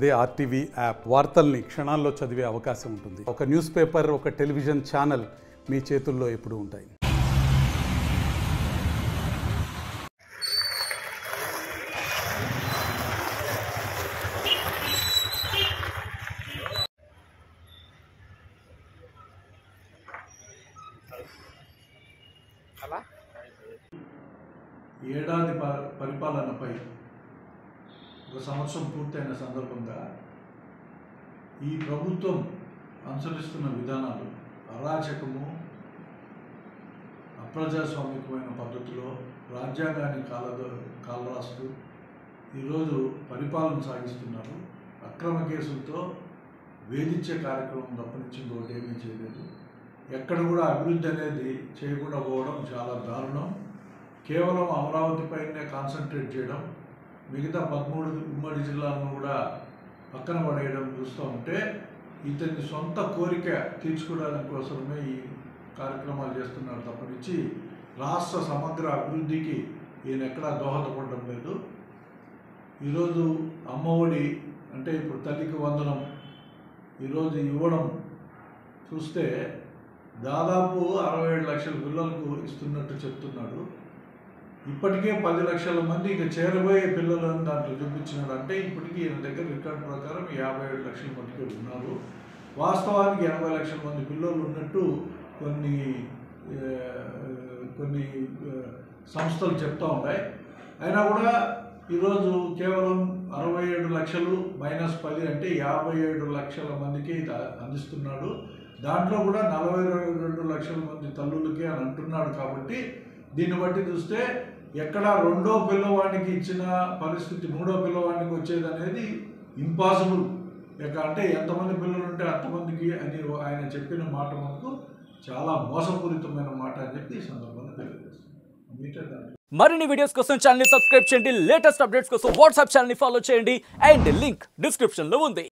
అదే RTV app వార్తల్ని క్షణాల్లో చదివే అవకాశం ఉంటుంది. ఒక న్యూస్ పేపర్, ఒక టెలివిజన్ ఛానల్ మీ చేతుల్లో ఎప్పుడూ ఉంటాయి. ఏడాది పరిపాలనపై ఒక సంవత్సరం పూర్తయిన సందర్భంగా ఈ ప్రభుత్వం అనుసరిస్తున్న విధానాలు అరాచకము, అప్రజాస్వామికమైన పద్ధతిలో రాజ్యాంగాన్ని కాలరాస్తూ ఈరోజు పరిపాలన సాగిస్తున్నారు. అక్రమ కేసులతో వేధించే కార్యక్రమం తప్పనించి ఇంకోటి ఏమీ చేయలేదు. ఎక్కడ కూడా అభివృద్ధి అనేది చేయకుండా పోవడం చాలా దారుణం. కేవలం అమరావతిపైనే కాన్సన్ట్రేట్ చేయడం, మిగతా 13 ఉమ్మడి జిల్లాలను కూడా పక్కన పడేయడం చూస్తూ ఉంటే ఇతని సొంత కోరిక తీర్చుకోవడానికి కోసమే ఈ కార్యక్రమాలు చేస్తున్నారు తప్పనిచ్చి రాష్ట్ర సమగ్ర అభివృద్ధికి ఈయన ఎక్కడా దోహదపడడం లేదు. ఈరోజు అమ్మఒడి అంటే ఇప్పుడు తల్లికి వందనం ఈరోజు ఇవ్వడం చూస్తే దాదాపు 67 లక్షల పిల్లలకు ఇస్తున్నట్టు చెప్తున్నాడు. ఇప్పటికే 10 లక్షల మంది ఇక చేరబోయే పిల్లలను దాంట్లో చూపించినాడు. అంటే ఇప్పటికీ ఈయన దగ్గర రికార్డు ప్రకారం 57 లక్షల మందికి ఉన్నారు. వాస్తవానికి 80 లక్షల మంది పిల్లలు ఉన్నట్టు కొన్ని సంస్థలు చెప్తూ ఉన్నాయి. అయినా కూడా ఈరోజు కేవలం 67 లక్షలు -10 అంటే 57 లక్షల మందికి అందిస్తున్నాడు. దాంట్లో కూడా 42 లక్షల మంది తల్లులకి అని అంటున్నాడు. కాబట్టి దీన్ని బట్టి చూస్తే ఎక్కడ రెండో పిల్లవాడికి ఇచ్చిన పరిస్థితి మూడో పిల్లవాడికి వచ్చేది అనేది ఇంపాసిబుల్. అంటే ఎంతమంది పిల్లలు ఉంటే అంతమందికి అని ఆయన చెప్పిన మాట మనకు చాలా మోసపూరితమైన మాట అని చెప్పి ఈ సందర్భంగా తెలియజేస్తున్నాం. మరిన్ని వీడియోస్ కోసం ఛానల్ ని సబ్స్క్రైబ్ చేయండి. లేటెస్ట్ అప్డేట్స్ కోసం వాట్సాప్ ఛానల్ ని ఫాలో చేయండి. అండ్ లింక్ డిస్క్రిప్షన్ లో ఉంది.